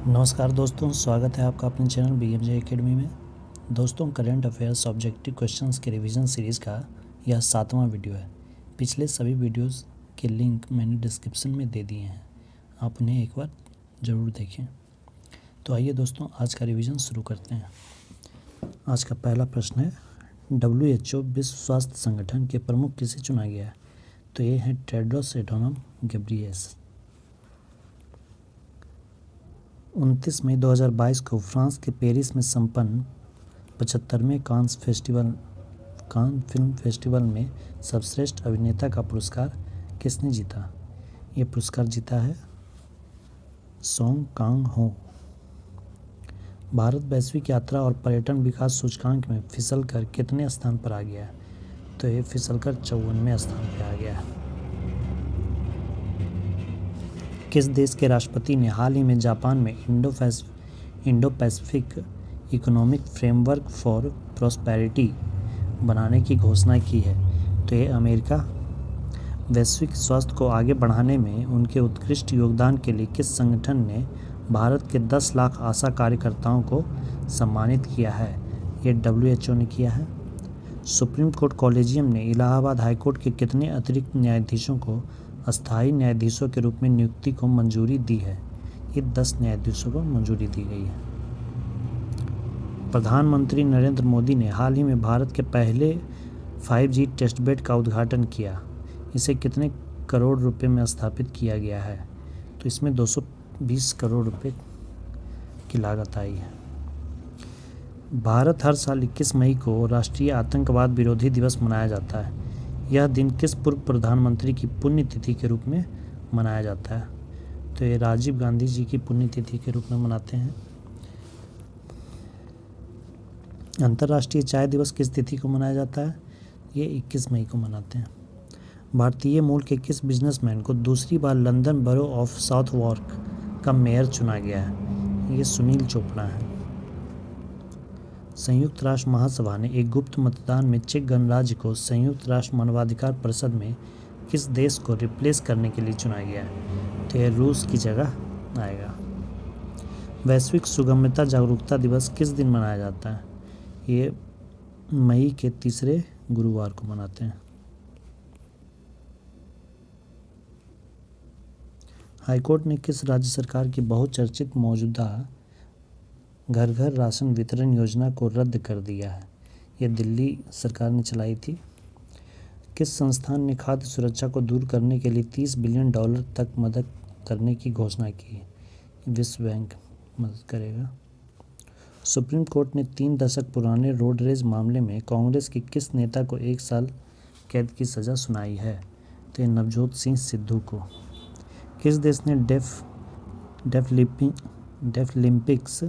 नमस्कार दोस्तों, स्वागत है आपका अपने चैनल BMJ एकेडमी में। दोस्तों, करंट अफेयर्स ऑब्जेक्टिव क्वेश्चंस के रिवीजन सीरीज़ का यह 7वां वीडियो है। पिछले सभी वीडियोस के लिंक मैंने डिस्क्रिप्शन में दे दिए हैं, आप उन्हें एक बार ज़रूर देखें। तो आइए दोस्तों, आज का रिवीजन शुरू करते हैं। आज का पहला प्रश्न है, WHO विश्व स्वास्थ्य संगठन के प्रमुख किसे चुना गया है? तो ये है टेड्रोस एडहानम घेब्रेयेसस। 29 मई 2022 को फ्रांस के पेरिस में संपन्न 75वें कान फिल्म फेस्टिवल में सर्वश्रेष्ठ अभिनेता का पुरस्कार किसने जीता? ये पुरस्कार जीता है सोंग कांग हो। भारत वैश्विक यात्रा और पर्यटन विकास सूचकांक में फिसलकर कितने स्थान पर आ गया है? तो ये फिसलकर 54वें स्थान पर आ गया है। किस देश के राष्ट्रपति ने हाल ही में जापान में Indo Pacific economic framework for prosperity बनाने की घोषणा की है? तो ये अमेरिका। वैश्विक स्वास्थ्य को आगे बढ़ाने में उनके उत्कृष्ट योगदान के लिए किस संगठन ने भारत के 10 लाख आशा कार्यकर्ताओं को सम्मानित किया है? ये WHO ने किया है। सुप्रीम कोर्ट कॉलेजियम ने इलाहाबाद हाईकोर्ट के कितने अतिरिक्त न्यायाधीशों को अस्थायी न्यायाधीशों के रूप में नियुक्ति को मंजूरी दी है? ये 10 न्यायाधीशों को मंजूरी दी गई है। प्रधानमंत्री नरेंद्र मोदी ने हाल ही में भारत के पहले 5G टेस्ट बेड का उद्घाटन किया। इसे कितने करोड़ रुपए में स्थापित किया गया है? तो इसमें 220 करोड़ रुपए की लागत आई है। भारत हर साल 21 मई को राष्ट्रीय आतंकवाद विरोधी दिवस मनाया जाता है। यह दिन किस पूर्व प्रधानमंत्री की पुण्यतिथि के रूप में मनाया जाता है? तो ये राजीव गांधी जी की पुण्यतिथि के रूप में मनाते हैं। अंतर्राष्ट्रीय चाय दिवस किस तिथि को मनाया जाता है? ये 21 मई को मनाते हैं। भारतीय मूल के किस बिजनेसमैन को दूसरी बार लंदन बरो ऑफ साउथवार्क का मेयर चुना गया है? ये सुनील चोपड़ा है। संयुक्त राष्ट्र महासभा ने एक गुप्त मतदान में चेक गणराज्य को संयुक्त राष्ट्र मानवाधिकार परिषद में किस देश को रिप्लेस करने के लिए चुना गया है? तो यह रूस की जगह आएगा। वैश्विक सुगम्यता जागरूकता दिवस किस दिन मनाया जाता है? ये मई के तीसरे गुरुवार को मनाते हैं। हाईकोर्ट ने किस राज्य सरकार की बहुचर्चित मौजूदा घर घर राशन वितरण योजना को रद्द कर दिया है? ये दिल्ली सरकार ने चलाई थी। किस संस्थान ने खाद्य सुरक्षा को दूर करने के लिए $30 बिलियन तक मदद करने की घोषणा की है? विश्व बैंक मदद करेगा। सुप्रीम कोर्ट ने 3 दशक पुराने रोड रेज मामले में कांग्रेस के किस नेता को 1 साल कैद की सज़ा सुनाई है? तो नवजोत सिंह सिद्धू को। किस देश ने डेफलिम्पिक्स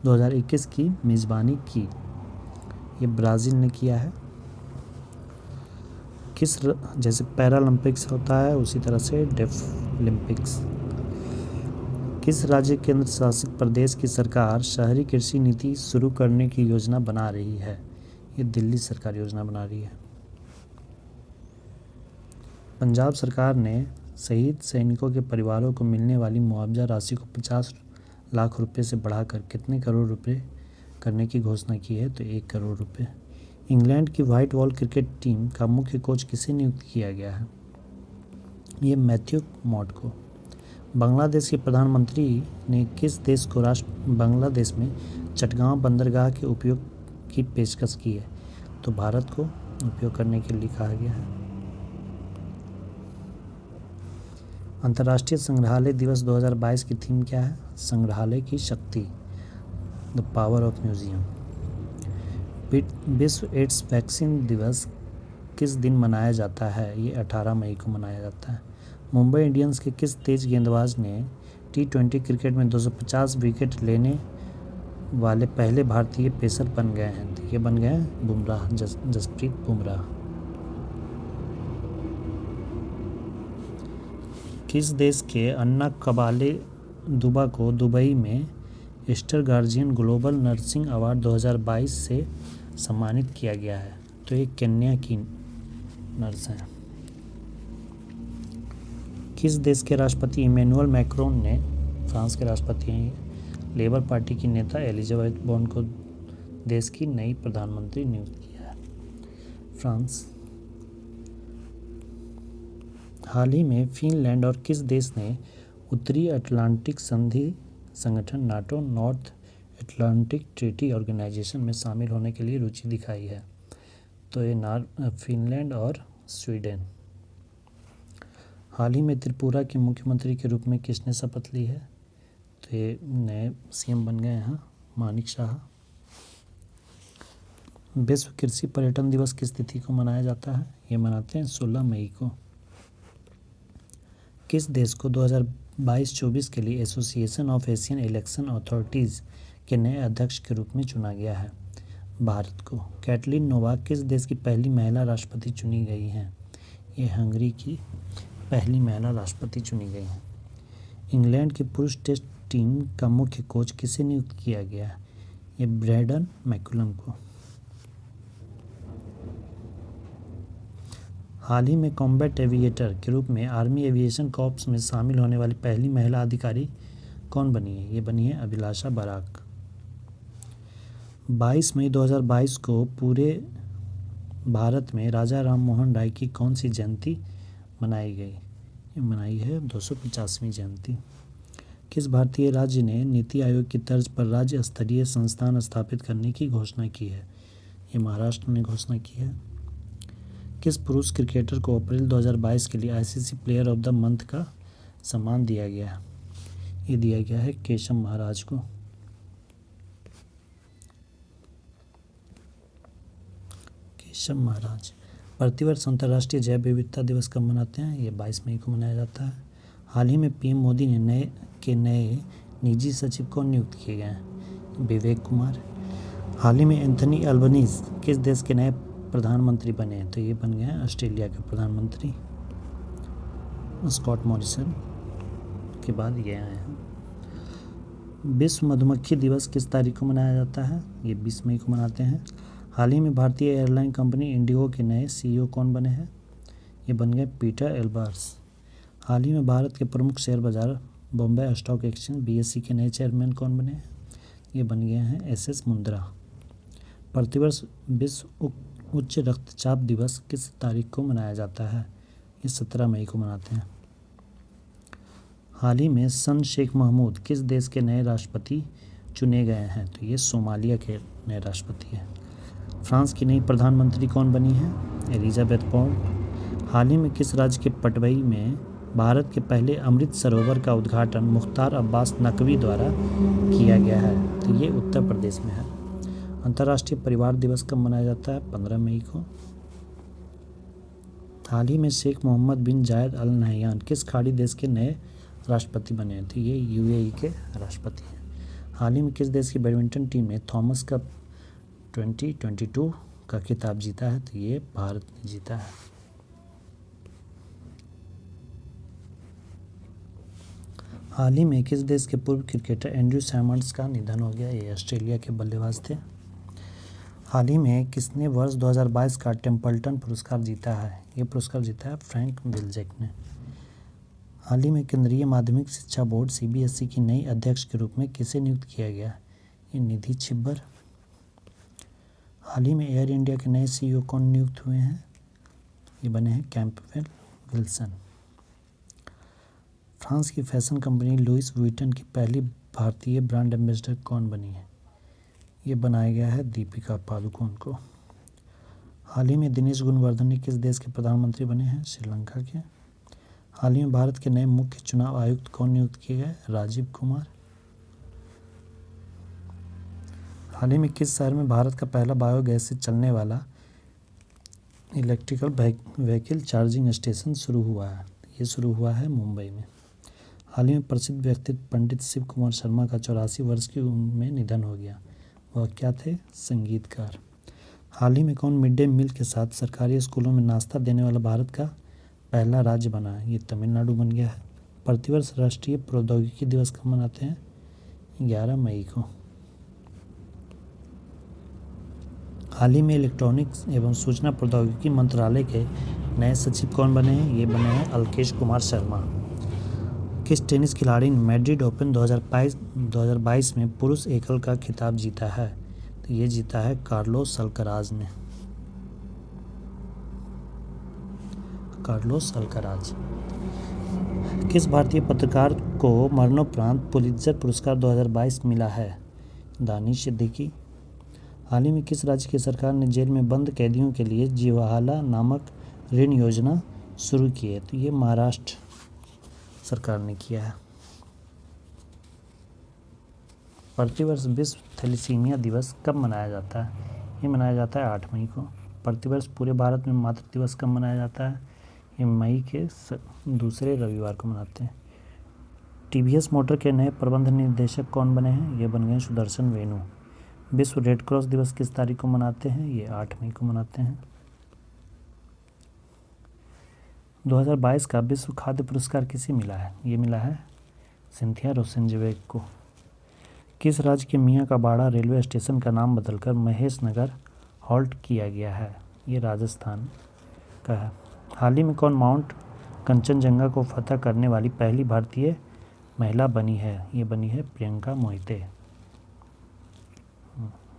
2021 की मेज़बानी की? ये ब्राज़ील ने किया है। जैसे पैरालंपिक्स होता है उसी तरह से डेफलिम्पिक्स। किस राज्य केंद्र शासित प्रदेश की सरकार शहरी कृषि नीति शुरू करने की योजना बना रही है? ये दिल्ली सरकार योजना बना रही है। पंजाब सरकार ने शहीद सैनिकों के परिवारों को मिलने वाली मुआवजा राशि को 50 लाख रुपए से बढ़ाकर कितने करोड़ रुपए करने की घोषणा की है? तो 1 करोड़ रुपए। इंग्लैंड की व्हाइट बॉल क्रिकेट टीम का मुख्य कोच किसे नियुक्त किया गया है? ये मैथ्यू मॉड को। बांग्लादेश के प्रधानमंत्री ने किस देश को बांग्लादेश में चटगांव बंदरगाह के उपयोग की पेशकश की है? तो भारत को उपयोग करने के लिए कहा गया है। अंतर्राष्ट्रीय संग्रहालय दिवस 2022 की थीम क्या है? संग्रहालय की शक्ति, द पावर ऑफ म्यूजियम। विश्व एड्स वैक्सीन दिवस किस दिन मनाया जाता है? ये 18 मई को मनाया जाता है। मुंबई इंडियंस के किस तेज गेंदबाज ने T20 क्रिकेट में 250 विकेट लेने वाले पहले भारतीय पेसर बन गए हैं? तो ये बन गए हैं बुमराह, जसप्रीत बुमराह। किस देश के अन्ना कबाले दुबा को दुबई में Easter guardian global nursing award 2022 से सम्मानित किया गया है? तो ये केन्या की नर्स हैं। किस देश के राष्ट्रपति इमैनुअल मैक्रोन ने फ्रांस के राष्ट्रपति हैं ये। लेबर पार्टी की नेता एलिजाबेथ बोर्न को देश की नई प्रधानमंत्री नियुक्त किया है। फ्रांस। हाल ही में फिनलैंड और किस देश ने उत्तरी अटलांटिक संधि संगठन NATO North Atlantic Treaty Organization में शामिल होने के लिए रुचि दिखाई है? तो ये फिनलैंड और स्वीडन। हाल ही में त्रिपुरा के मुख्यमंत्री के रूप में किसने शपथ ली है? तो ये नए सीएम बन गए हैं मानिक शाह। विश्व कृषि पर्यटन दिवस किस तिथि को मनाया जाता है? ये मनाते हैं 16 मई को। किस देश को 2022-24 के लिए association of Asian election authorities के नए अध्यक्ष के रूप में चुना गया है? भारत को। कैटलिन नोवाक किस देश की पहली महिला राष्ट्रपति चुनी गई हैं? ये हंगरी की पहली महिला राष्ट्रपति चुनी गई हैं। इंग्लैंड की पुरुष टेस्ट टीम का मुख्य कोच किसे नियुक्त किया गया है? ये ब्रैडन मैकुलम को। हाल ही में कॉम्बैट एविएटर के रूप में आर्मी एविएशन कॉर्प्स में शामिल होने वाली पहली महिला अधिकारी कौन बनी है? ये बनी है अभिलाषा बराक। 22 मई 2022 को पूरे भारत में राजा राम मोहन राय की कौन सी जयंती मनाई गई? ये मनाई है 250वीं जयंती। किस भारतीय राज्य ने नीति आयोग की तर्ज पर राज्य स्तरीय संस्थान स्थापित करने की घोषणा की है? ये महाराष्ट्र ने घोषणा की है। किस पुरुष क्रिकेटर को अप्रैल 2022 के लिए ICC player of the month का सम्मान दिया गया है? ये दिया गया है केशव महाराज को। केशव महाराज। प्रतिवर्ष अंतर्राष्ट्रीय जैव विविधता दिवस कब मनाते हैं? ये 22 मई को मनाया जाता है। हाल ही में पीएम मोदी ने नए निजी सचिव को नियुक्त किए गए हैं? विवेक कुमार। हाल ही में एंथनी अल्बनीज किस देश के नए प्रधानमंत्री बने हैं? तो ये बन गए हैं ऑस्ट्रेलिया के प्रधानमंत्री। स्कॉट मॉरिसन के बाद ये आए हैं। विश्व मधुमक्खी दिवस किस तारीख को मनाया जाता है? ये 20 मई को मनाते हैं। हाल ही में भारतीय एयरलाइन कंपनी इंडिगो के नए सीईओ कौन बने हैं? ये बन गए पीटर एल्बर्स। हाल ही में भारत के प्रमुख शेयर बाजार बॉम्बे स्टॉक एक्सचेंज बीएसई के नए चेयरमैन कौन बने हैं? ये बन गए हैं एसएस मुंद्रा। प्रतिवर्ष विश्व उच्च रक्तचाप दिवस किस तारीख को मनाया जाता है? ये 17 मई को मनाते हैं। हाल ही में सन शेख महमूद किस देश के नए राष्ट्रपति चुने गए हैं? तो ये सोमालिया के नए राष्ट्रपति हैं। फ्रांस की नई प्रधानमंत्री कौन बनी है? Elisabeth Borne. हाल ही में किस राज्य के पटवई में भारत के पहले अमृत सरोवर का उद्घाटन मुख्तार अब्बास नकवी द्वारा किया गया है? तो ये उत्तर प्रदेश में है। अंतर्राष्ट्रीय परिवार दिवस कब मनाया जाता है? 15 मई को। हाल ही में शेख मोहम्मद बिन जायद अल नहयान किस खाड़ी देश के नए राष्ट्रपति बने हैं? तो ये यूएई के राष्ट्रपति हैं। हाल ही में किस देश की बैडमिंटन टीम ने थॉमस कप 2022 का खिताब जीता है? तो ये भारत ने जीता है। हाल ही में किस देश के पूर्व क्रिकेटर एंड्रू सैमंड्स का निधन हो गया? ये ऑस्ट्रेलिया के बल्लेबाज थे। हाल ही में किसने वर्ष 2022 का टेम्पल्टन पुरस्कार जीता है? ये पुरस्कार जीता है फ्रैंक विल्जेक ने। हाल ही में केंद्रीय माध्यमिक शिक्षा बोर्ड सीबीएसई की नई अध्यक्ष के रूप में किसे नियुक्त किया गया? ये निधि छिब्बर। हाल ही में एयर इंडिया के नए सीईओ कौन नियुक्त हुए हैं? ये बने हैं कैंपबेल विल्सन। फ्रांस की फैशन कंपनी लुइस वुइटन की पहली भारतीय ब्रांड एम्बेसडर कौन बनी है? ये बनाया गया है दीपिका पादुकोण को। हाल ही में दिनेश गुणवर्धन किस देश के प्रधानमंत्री बने हैं? श्रीलंका के। हाल ही में भारत के नए मुख्य चुनाव आयुक्त कौन नियुक्त किए गए? राजीव कुमार। हाल ही में किस शहर में भारत का पहला बायोगैस से चलने वाला इलेक्ट्रिकल व्हीकल चार्जिंग स्टेशन शुरू हुआ है? ये शुरू हुआ है मुंबई में। हाल ही में प्रसिद्ध व्यक्तित्व पंडित शिव कुमार शर्मा का 84 वर्ष की उम्र में निधन हो गया। वह क्या थे? संगीतकार। हाल ही में कौन मिड डे मील के साथ सरकारी स्कूलों में नाश्ता देने वाला भारत का पहला राज्य बना है? ये तमिलनाडु बन गया है। प्रतिवर्ष राष्ट्रीय प्रौद्योगिकी दिवस कब मनाते हैं? 11 मई को। हाल ही में इलेक्ट्रॉनिक्स एवं सूचना प्रौद्योगिकी मंत्रालय के नए सचिव कौन बने हैं? ये बने हैं अल्केश कुमार शर्मा। किस टेनिस खिलाड़ी ने मैड्रिड ओपन 2022 में पुरुष एकल का खिताब जीता है? तो ये जीता है कार्लोस अल्कराज ने। Carlos Alcaraz. किस भारतीय पत्रकार को मरणोपरांत पुलित्जर पुरस्कार 2022 मिला है? दानिश सिद्दीकी। हाल ही में किस राज्य की सरकार ने जेल में बंद कैदियों के लिए जीवाहाला नामक ऋण योजना शुरू की है? तो ये महाराष्ट्र सरकार ने किया है। प्रतिवर्ष विश्व थैलेसीमिया दिवस कब मनाया जाता है? ये मनाया जाता है 8 मई को। प्रतिवर्ष पूरे भारत में मातृ दिवस कब मनाया जाता है? ये मई के दूसरे रविवार को मनाते हैं। टीवीएस मोटर के नए प्रबंध निदेशक कौन बने हैं? ये बन गए सुदर्शन वेणु। विश्व रेड क्रॉस दिवस किस तारीख को मनाते हैं? ये 8 मई को मनाते हैं। 2022 का विश्व खाद्य पुरस्कार किसे मिला है? ये मिला है सिंथिया रोसेंजेवेग को। किस राज्य के मियाँ का बाड़ा रेलवे स्टेशन का नाम बदलकर महेश नगर हॉल्ट किया गया है? ये राजस्थान का है। हाल ही में कौन माउंट कंचनजंगा को फतह करने वाली पहली भारतीय महिला बनी है? ये बनी है प्रियंका मोहिते।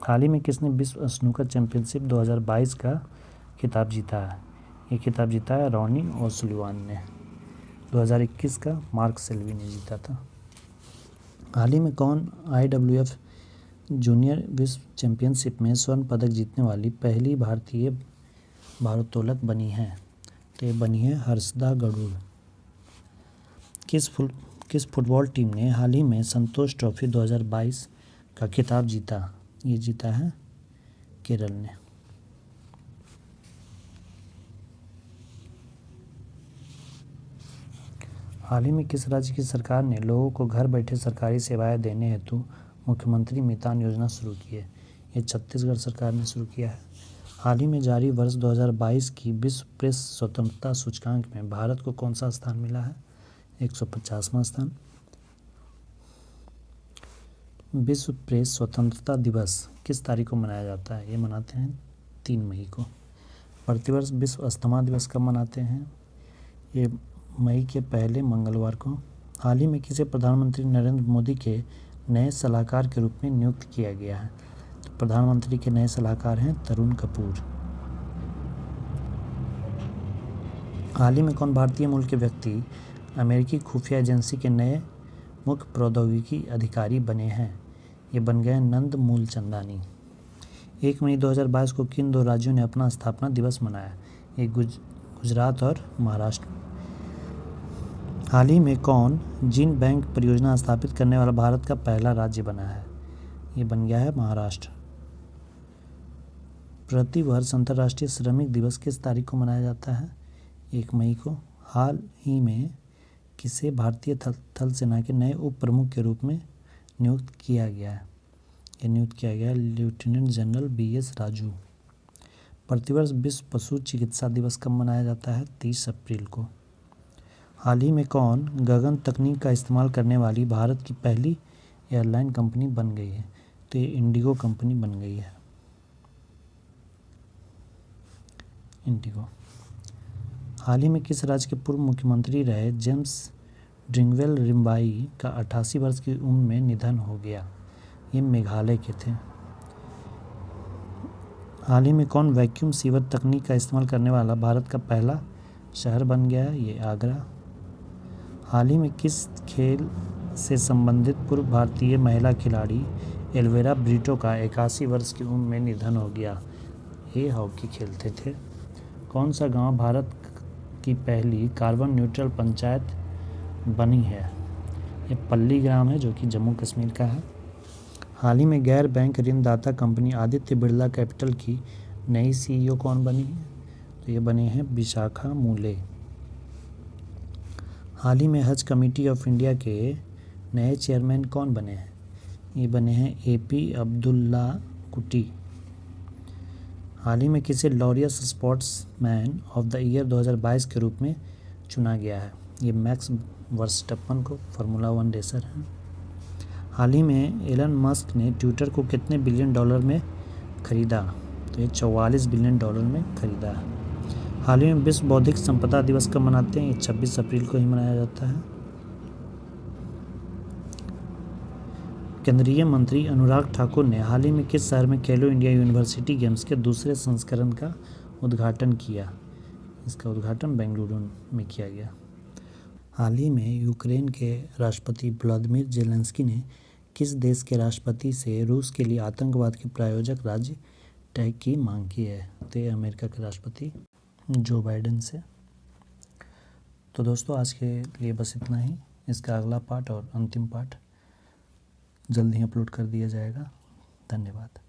हाल ही में किसने विश्व स्नूकर चैंपियनशिप 2022 का खिताब जीता है? ये खिताब जीता है रॉनी ओसुलिवान ने। 2021 का मार्क सेल्वी ने जीता था। हाल ही में कौन IWF जूनियर विश्व चैंपियनशिप में स्वर्ण पदक जीतने वाली पहली भारतीय भारोत्तोलक बनी है? तो ये बनी है हर्षदा गरुड़। किस फुटबॉल टीम ने हाल ही में संतोष ट्रॉफी 2022 का खिताब जीता? ये जीता है केरल ने। हाल ही में किस राज्य की सरकार ने लोगों को घर बैठे सरकारी सेवाएं देने हेतु मुख्यमंत्री मितान योजना शुरू की है? ये छत्तीसगढ़ सरकार ने शुरू किया है। हाल ही में जारी वर्ष 2022 की विश्व प्रेस स्वतंत्रता सूचकांक में भारत को कौन सा स्थान मिला है? 150वां स्थान। विश्व प्रेस स्वतंत्रता दिवस किस तारीख को मनाया जाता है? ये मनाते हैं 3 मई को। प्रतिवर्ष विश्व अस्थमा दिवस कब मनाते हैं? ये मई के पहले मंगलवार को। हाल ही में किसे प्रधानमंत्री नरेंद्र मोदी के नए सलाहकार के रूप में नियुक्त किया गया है? तो प्रधानमंत्री के नए सलाहकार हैं तरुण कपूर। हाल ही में कौन भारतीय मूल के व्यक्ति अमेरिकी खुफिया एजेंसी के नए मुख्य प्रौद्योगिकी अधिकारी बने हैं? ये बन गए नंद मूलचंदानी। 1 मई 2022 को किन 2 राज्यों ने अपना स्थापना दिवस मनाया? ये गुजरात और महाराष्ट्र। हाल ही में कौन जीन बैंक परियोजना स्थापित करने वाला भारत का पहला राज्य बना है? ये बन गया है महाराष्ट्र। प्रतिवर्ष अंतर्राष्ट्रीय श्रमिक दिवस किस तारीख को मनाया जाता है? 1 मई को। हाल ही में किसे भारतीय थल सेना के नए उप प्रमुख के रूप में नियुक्त किया गया है? ये नियुक्त किया गया है लेफ्टिनेंट जनरल BS राजू। प्रतिवर्ष विश्व पशु चिकित्सा दिवस कब मनाया जाता है? 30 अप्रैल को। हाल ही में कौन गगन तकनीक का इस्तेमाल करने वाली भारत की पहली एयरलाइन कंपनी बन गई है? तो ये इंडिगो कंपनी बन गई है। इंडिगो। हाल ही में किस राज्य के पूर्व मुख्यमंत्री रहे जेम्स ड्रिंगवेल रिम्बाई का 88 वर्ष की उम्र में निधन हो गया? ये मेघालय के थे। हाल ही में कौन वैक्यूम सीवर तकनीक का इस्तेमाल करने वाला भारत का पहला शहर बन गया है? ये आगरा। हाल ही में किस खेल से संबंधित पूर्व भारतीय महिला खिलाड़ी एल्वेरा ब्रिटो का 81 वर्ष की उम्र में निधन हो गया? ये हॉकी खेलते थे। कौन सा गांव भारत की पहली कार्बन न्यूट्रल पंचायत बनी है? ये पल्ली ग्राम है जो कि जम्मू कश्मीर का है। हाल ही में गैर बैंक ऋणदाता कंपनी आदित्य बिरला कैपिटल की नई CEO कौन बनी है? तो ये बने हैं विशाखा मूले। हाल ही में हज कमेटी ऑफ इंडिया के नए चेयरमैन कौन बने हैं? ये बने हैं AP अब्दुल्ला कुटी। हाल ही में किसे Laureus sportsman of the year 2022 के रूप में चुना गया है? ये मैक्स वर्स्टप्पन को फार्मूला 1 रेसर हैं। हाल ही में एलन मस्क ने ट्विटर को कितने बिलियन डॉलर में खरीदा? तो ये 44 बिलियन डॉलर में खरीदा है। हाल ही में विश्व बौद्धिक संपदा दिवस कब मनाते हैं? ये 26 अप्रैल को ही मनाया जाता है। केंद्रीय मंत्री अनुराग ठाकुर ने हाल ही में किस शहर में खेलो इंडिया यूनिवर्सिटी गेम्स के दूसरे संस्करण का उद्घाटन किया? इसका उद्घाटन बेंगलुरु में किया गया। हाल ही में यूक्रेन के राष्ट्रपति व्लादिमीर जेलेंस्की ने किस देश के राष्ट्रपति से रूस के लिए आतंकवाद के प्रायोजक राज्य टैग की मांग की है? तो ये अमेरिका के राष्ट्रपति जो बाइडेन से। तो दोस्तों आज के लिए बस इतना ही। इसका अगला पार्ट और अंतिम पार्ट जल्द ही अपलोड कर दिया जाएगा। धन्यवाद।